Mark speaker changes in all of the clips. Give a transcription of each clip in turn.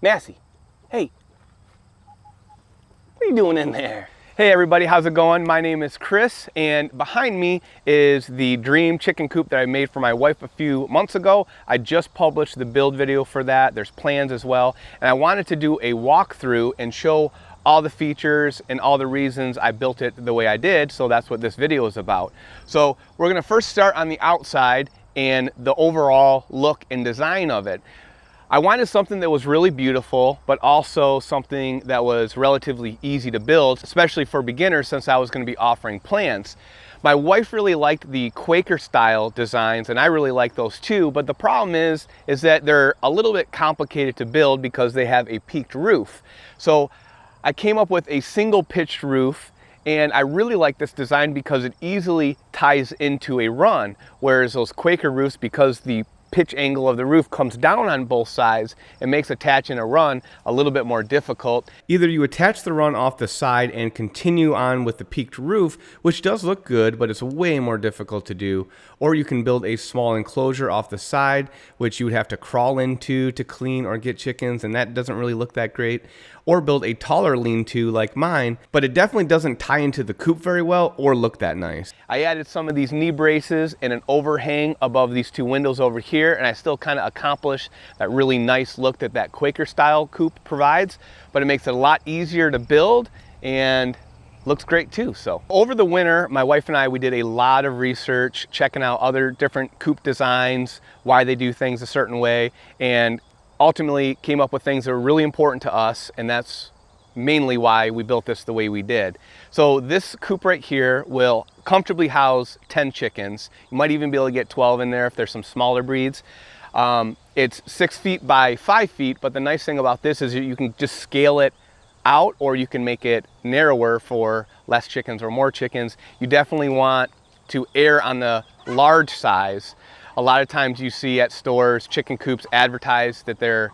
Speaker 1: Massey, hey, what are you doing in there? Hey everybody, how's it going? My name is Chris, and behind me is the dream chicken coop that I made for my wife a few months ago. I just published the build video for that. There's plans as well, and I wanted to do a walkthrough and show all the features and all the reasons I built it the way I did, so that's what this video is about. So we're gonna first start on the outside and the overall look and design of it. I wanted something that was really beautiful, but also something that was relatively easy to build, especially for beginners since I was going to be offering plans. My wife really liked the Quaker style designs, and I really like those too, but the problem is that they're a little bit complicated to build because they have a peaked roof. So I came up with a single pitched roof, and I really like this design because it easily ties into a run, whereas those Quaker roofs, because the pitch angle of the roof comes down on both sides, it makes attaching a run a little bit more difficult. Either you attach the run off the side and continue on with the peaked roof, which does look good, but it's way more difficult to do, or you can build a small enclosure off the side, which you would have to crawl into to clean or get chickens, and that doesn't really look that great. Or build a taller lean-to like mine, but it definitely doesn't tie into the coop very well or look that nice. I added some of these knee braces and an overhang above these two windows over here, and I still kind of accomplished that really nice look that that Quaker style coop provides, but it makes it a lot easier to build and looks great too. So over the winter, my wife and I, we did a lot of research, checking out other different coop designs, why they do things a certain way, and ultimately came up with things that were really important to us, and that's mainly why we built this the way we did. So this coop right here will comfortably house 10 chickens. You might even be able to get 12 in there if there's some smaller breeds. It's 6 feet by 5 feet, but the nice thing about this is you can just scale it out, or you can make it narrower for less chickens or more chickens. You definitely want to err on the large size. A lot of times you see at stores chicken coops advertise that they're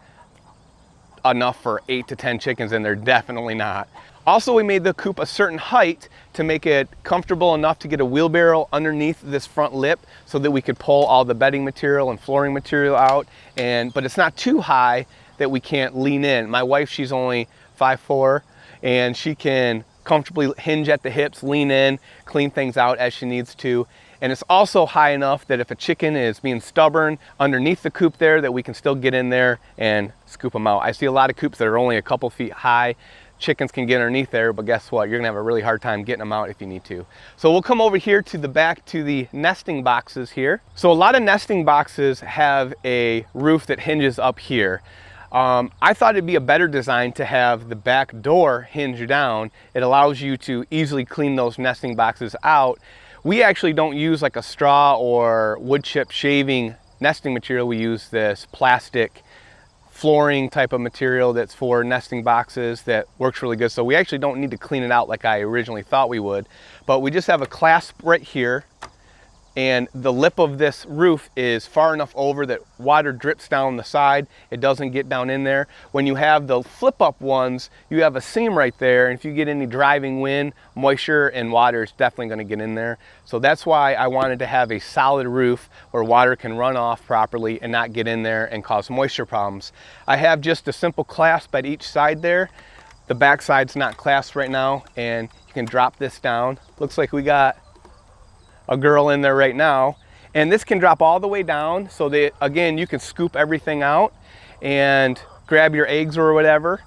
Speaker 1: enough for 8 to 10 chickens, and they're definitely not. Also, we made the coop a certain height to make it comfortable enough to get a wheelbarrow underneath this front lip so that we could pull all the bedding material and flooring material out, but it's not too high that we can't lean in. My wife, she's only 5'4", and she can comfortably hinge at the hips, lean in, clean things out as she needs to. And it's also high enough that if a chicken is being stubborn underneath the coop there, that we can still get in there and scoop them out. I see a lot of coops that are only a couple feet high. Chickens can get underneath there, but guess what? You're gonna have a really hard time getting them out if you need to. So we'll come over here to the back to the nesting boxes here. So a lot of nesting boxes have a roof that hinges up here. I thought it'd be a better design to have the back door hinge down. It allows you to easily clean those nesting boxes out. We actually don't use like a straw or wood chip shaving nesting material. We use this plastic flooring type of material that's for nesting boxes that works really good. So we actually don't need to clean it out like I originally thought we would. But we just have a clasp right here, and the lip of this roof is far enough over that water drips down the side. It doesn't get down in there. When you have the flip up ones, you have a seam right there, and if you get any driving wind, moisture and water is definitely gonna get in there. So that's why I wanted to have a solid roof where water can run off properly and not get in there and cause moisture problems. I have just a simple clasp at each side there. The back side's not clasped right now, and you can drop this down. Looks like we got a girl in there right now, and this can drop all the way down so that again you can scoop everything out and grab your eggs or whatever.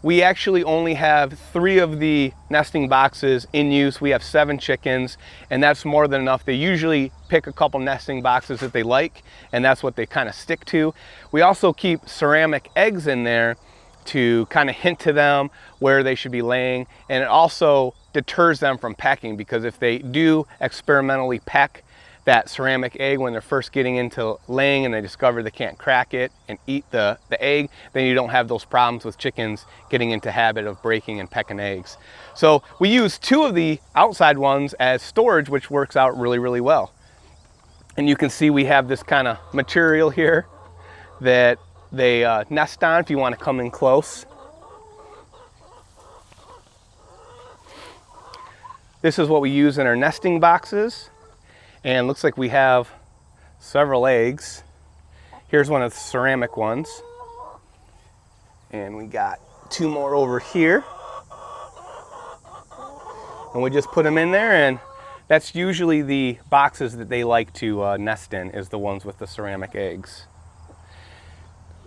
Speaker 1: We actually only have 3 of the nesting boxes in use. We have 7 chickens, and that's more than enough. They usually pick a couple nesting boxes that they like, and that's what they kind of stick to. We also keep ceramic eggs in there to kind of hint to them where they should be laying, and it also deters them from pecking, because if they do experimentally peck that ceramic egg when they're first getting into laying and they discover they can't crack it and eat the egg, then you don't have those problems with chickens getting into habit of breaking and pecking eggs. So we use 2 of the outside ones as storage, which works out really, really well. And you can see we have this kind of material here that they nest on if you want to come in close. This is what we use in our nesting boxes, and looks like we have several eggs. Here's one of the ceramic ones. And we got 2 more over here. And we just put them in there, and that's usually the boxes that they like to nest in, is the ones with the ceramic eggs.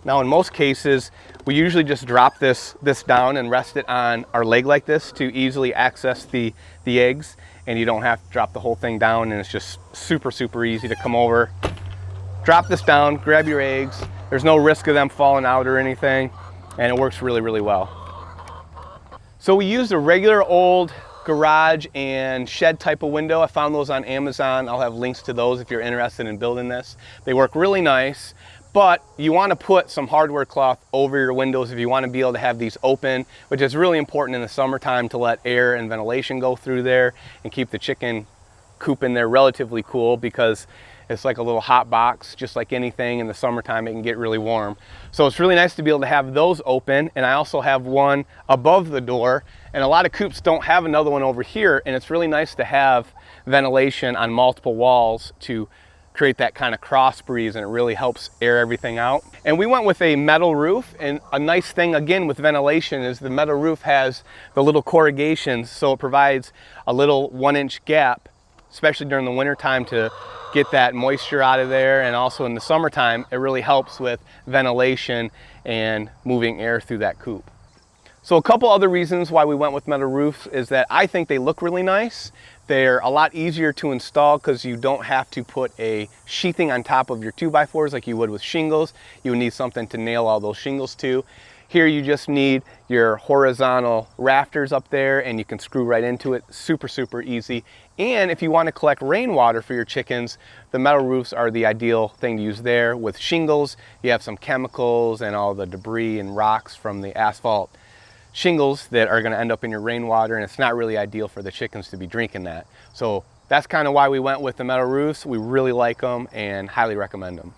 Speaker 1: Now in most cases, we usually just drop this down and rest it on our leg like this to easily access the eggs, and you don't have to drop the whole thing down, and it's just super easy to come over, drop this down, grab your eggs. There's no risk of them falling out or anything, and it works really well. So we used a regular old garage and shed type of window. I found those on Amazon. I'll have links to those if you're interested in building this. They work really nice, but you want to put some hardware cloth over your windows if you want to be able to have these open, which is really important in the summertime to let air and ventilation go through there and keep the chicken coop in there relatively cool, because it's like a little hot box. Just like anything in the summertime, it can get really warm. So it's really nice to be able to have those open. And I also have one above the door, and a lot of coops don't have another one over here, and it's really nice to have ventilation on multiple walls to create that kind of cross breeze, and it really helps air everything out. And we went with a metal roof, and a nice thing again with ventilation is the metal roof has the little corrugations, so it provides a little 1-inch gap, especially during the winter time, to get that moisture out of there. And also in the summertime, it really helps with ventilation and moving air through that coop. So a couple other reasons why we went with metal roofs is that I think they look really nice. They're a lot easier to install because you don't have to put a sheathing on top of your 2x4s like you would with shingles. You would need something to nail all those shingles to. Here you just need your horizontal rafters up there, and you can screw right into it. Super easy. And if you want to collect rainwater for your chickens, the metal roofs are the ideal thing to use there. With shingles, you have some chemicals and all the debris and rocks from the asphalt shingles that are going to end up in your rainwater, and it's not really ideal for the chickens to be drinking that. So that's kind of why we went with the metal roofs. We really like them and highly recommend them.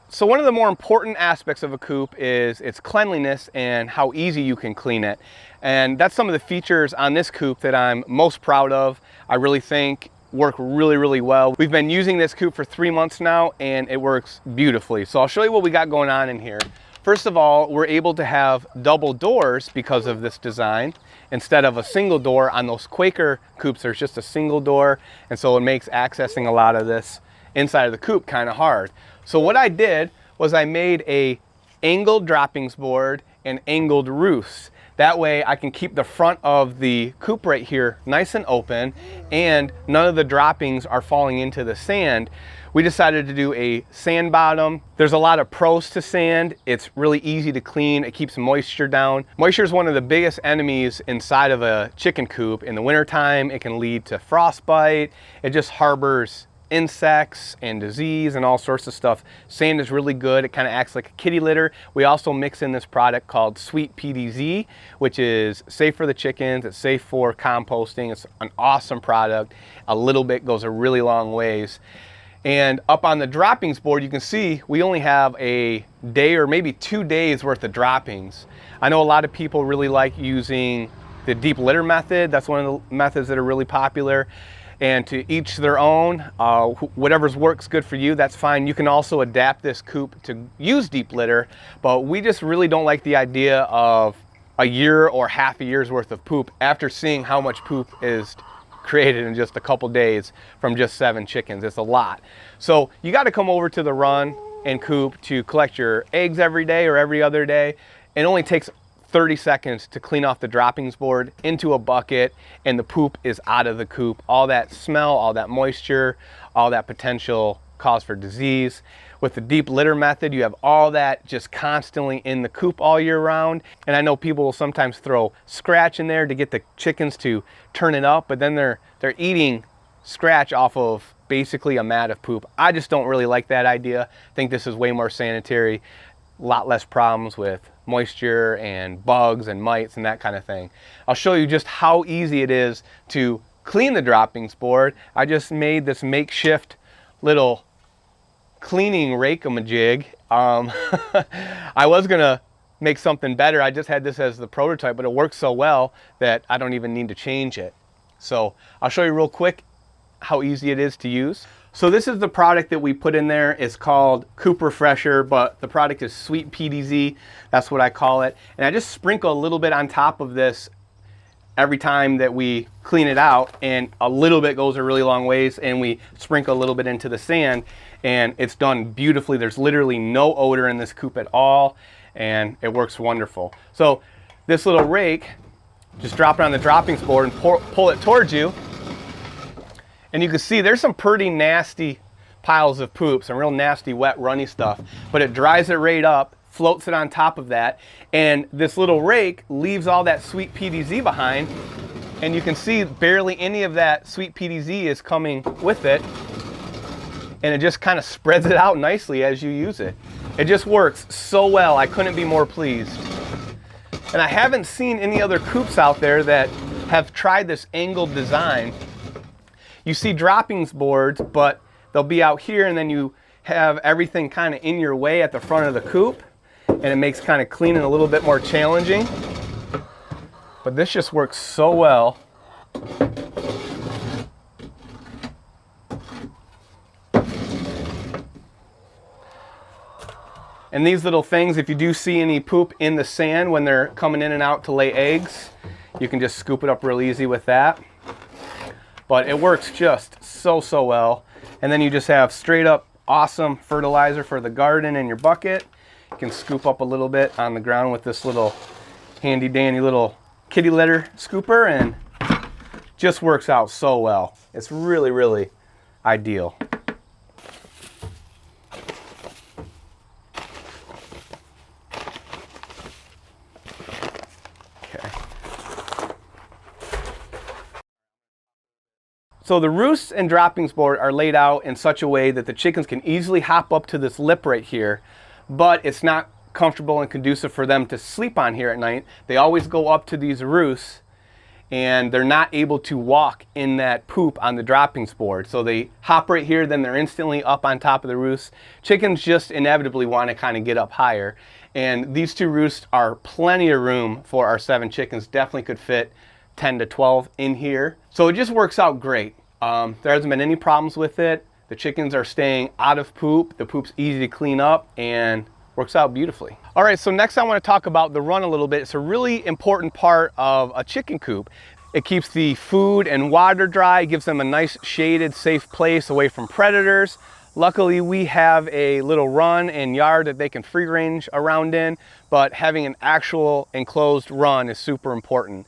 Speaker 1: So one of the more important aspects of a coop is its cleanliness and how easy you can clean it. And that's some of the features on this coop that I'm most proud of. I really think work really well. We've been using this coop for 3 months now, and it works beautifully. So I'll show you what we got going on in here. First of all, we're able to have double doors because of this design. Instead of a single door on those Quaker coops, there's just a single door, and so it makes accessing a lot of this inside of the coop kind of hard. So what I did was I made a angled droppings board and angled roofs. That way I can keep the front of the coop right here nice and open, and none of the droppings are falling into the sand. We decided to do a sand bottom. There's a lot of pros to sand. It's really easy to clean. It keeps moisture down. Moisture is one of the biggest enemies inside of a chicken coop. In the wintertime, it can lead to frostbite. It just harbors insects and disease and all sorts of stuff. Sand is really good. It kind of acts like a kitty litter. We also mix in this product called Sweet PDZ, which is safe for the chickens. It's safe for composting. It's an awesome product. A little bit goes a really long ways. And up on the droppings board, you can see we only have a day or maybe 2 days worth of droppings. I know a lot of people really like using the deep litter method. That's one of the methods that are really popular. And to each their own, whatever's works good for you, that's fine. You can also adapt this coop to use deep litter, but we just really don't like the idea of a year or half a year's worth of poop after seeing how much poop is created in just a couple days from just 7 chickens. It's a lot. So you got to come over to the run and coop to collect your eggs every day or every other day. It only takes 30 seconds to clean off the droppings board into a bucket, and the poop is out of the coop. All that smell, all that moisture, all that potential cause for disease. With the deep litter method, you have all that just constantly in the coop all year round. And I know people will sometimes throw scratch in there to get the chickens to turn it up, but then they're eating scratch off of basically a mat of poop. I just don't really like that idea. I think this is way more sanitary, a lot less problems with moisture and bugs and mites and that kind of thing. I'll show you just how easy it is to clean the droppings board. I just made this makeshift little cleaning rake-a-majig. I was gonna make something better. I just had this as the prototype, but it works so well that I don't even need to change it. So I'll show you real quick how easy it is to use. So this is the product that we put in there. It's called Coop Refresher, but the product is Sweet PDZ. That's what I call it. And I just sprinkle a little bit on top of this every time that we clean it out, and a little bit goes a really long ways, and we sprinkle a little bit into the sand, and it's done beautifully. There's literally no odor in this coop at all, and it works wonderful. So this little rake, just drop it on the droppings board and pull it towards you, and you can see there's some pretty nasty piles of poop, some real nasty, wet, runny stuff, but it dries it right up, floats it on top of that, and this little rake leaves all that sweet PDZ behind, and you can see barely any of that sweet PDZ is coming with it, and it just kind of spreads it out nicely as you use it. It just works so well. I couldn't be more pleased. And I haven't seen any other coops out there that have tried this angled design. You see droppings boards, but they'll be out here, and then you have everything kind of in your way at the front of the coop, and it makes kind of cleaning a little bit more challenging. But this just works so well. And these little things, if you do see any poop in the sand when they're coming in and out to lay eggs, you can just scoop it up real easy with that. But it works just so well. And then you just have straight up awesome fertilizer for the garden in your bucket. You can scoop up a little bit on the ground with this little handy dandy little kitty litter scooper, and just works out so well. It's really ideal. Okay. So the roosts and droppings board are laid out in such a way that the chickens can easily hop up to this lip right here, but it's not comfortable and conducive for them to sleep on here at night. They always go up to these roosts, and they're not able to walk in that poop on the droppings board. So they hop right here, then they're instantly up on top of the roost. Chickens just inevitably want to kind of get up higher. And these two roosts are plenty of room for our 7 chickens. Definitely could fit 10 to 12 in here. So it just works out great. There hasn't been any problems with it. The chickens are staying out of poop. The poop's easy to clean up and works out beautifully. All right, so next I want to talk about the run a little bit. It's a really important part of a chicken coop. It keeps the food and water dry, gives them a nice shaded, safe place away from predators. Luckily, we have a little run and yard that they can free range around in, but having an actual enclosed run is super important.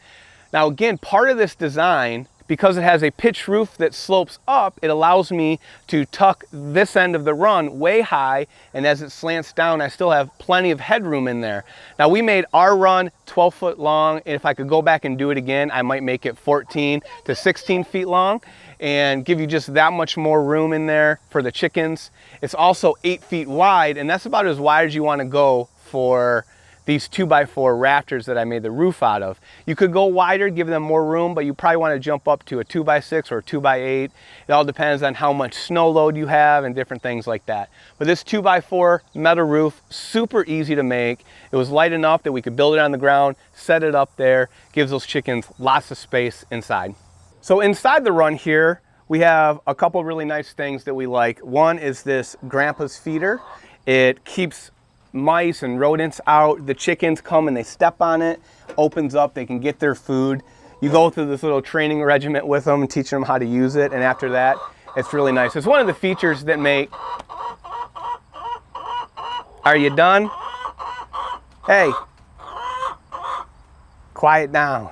Speaker 1: Now again, part of this design, because it has a pitched roof that slopes up, it allows me to tuck this end of the run way high, and as it slants down, I still have plenty of headroom in there. Now we made our run 12 foot long, and if I could go back and do it again, I might make it 14 to 16 feet long and give you just that much more room in there for the chickens. It's also 8 feet wide, and that's about as wide as you want to go for these 2x4 rafters that I made the roof out of. You could go wider, give them more room, but you probably want to jump up to a 2x6 or a 2x8. It all depends on how much snow load you have and different things like that. But this 2x4 metal roof, super easy to make. It was light enough that we could build it on the ground, set it up there, gives those chickens lots of space inside. So inside the run here, we have a couple really nice things that we like. One is this Grandpa's feeder. It keeps mice and rodents out. The chickens come and they step on it, opens up, they can get their food. You go through this little training regiment with them and teach them how to use it, and after that, it's really nice. It's one of the features that make... Are you done? Hey, quiet down.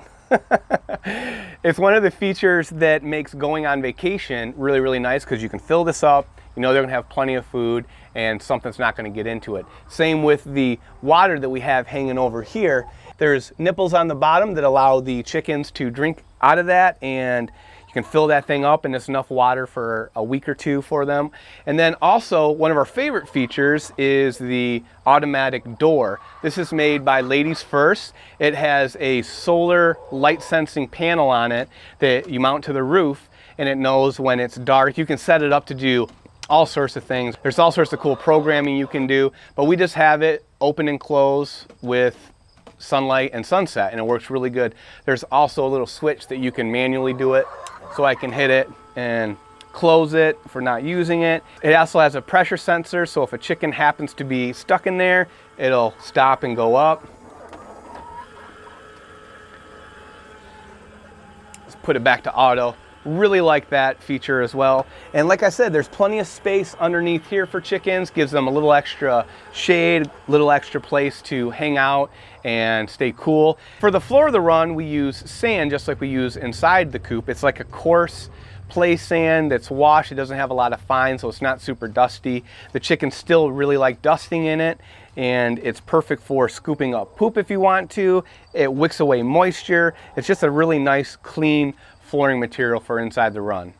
Speaker 1: It's one of the features that makes going on vacation really nice, because you can fill this up, you know they're gonna have plenty of food, and something's not gonna get into it. Same with the water that we have hanging over here. There's nipples on the bottom that allow the chickens to drink out of that, and you can fill that thing up and it's enough water for a week or two for them. And then also, one of our favorite features is the automatic door. This is made by Ladies First. It has a solar light sensing panel on it that you mount to the roof, and it knows when it's dark. You can set it up to do all sorts of things. There's all sorts of cool programming you can do, but we just have it open and close with sunlight and sunset, and it works really good. There's also a little switch that you can manually do it, so I can hit it and close it if we're not using it. It also has a pressure sensor, so if a chicken happens to be stuck in there, it'll stop and go up. Let's put it back to auto. Really like that feature as well. And like I said, there's plenty of space underneath here for chickens. Gives them a little extra shade, little extra place to hang out and stay cool. For the floor of the run, we use sand just like we use inside the coop. It's like a coarse play sand that's washed. It doesn't have a lot of fine, so it's not super dusty. The chickens still really like dusting in it, and it's perfect for scooping up poop if you want to. It wicks away moisture. It's just a really nice, clean flooring material for inside the run.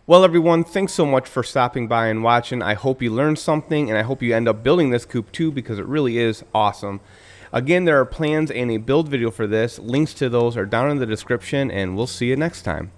Speaker 1: Well, everyone, thanks so much for stopping by and watching. I hope you learned something, and I hope you end up building this coop too, because it really is awesome. Again, there are plans and a build video for this. Links to those are down in the description, and we'll see you next time.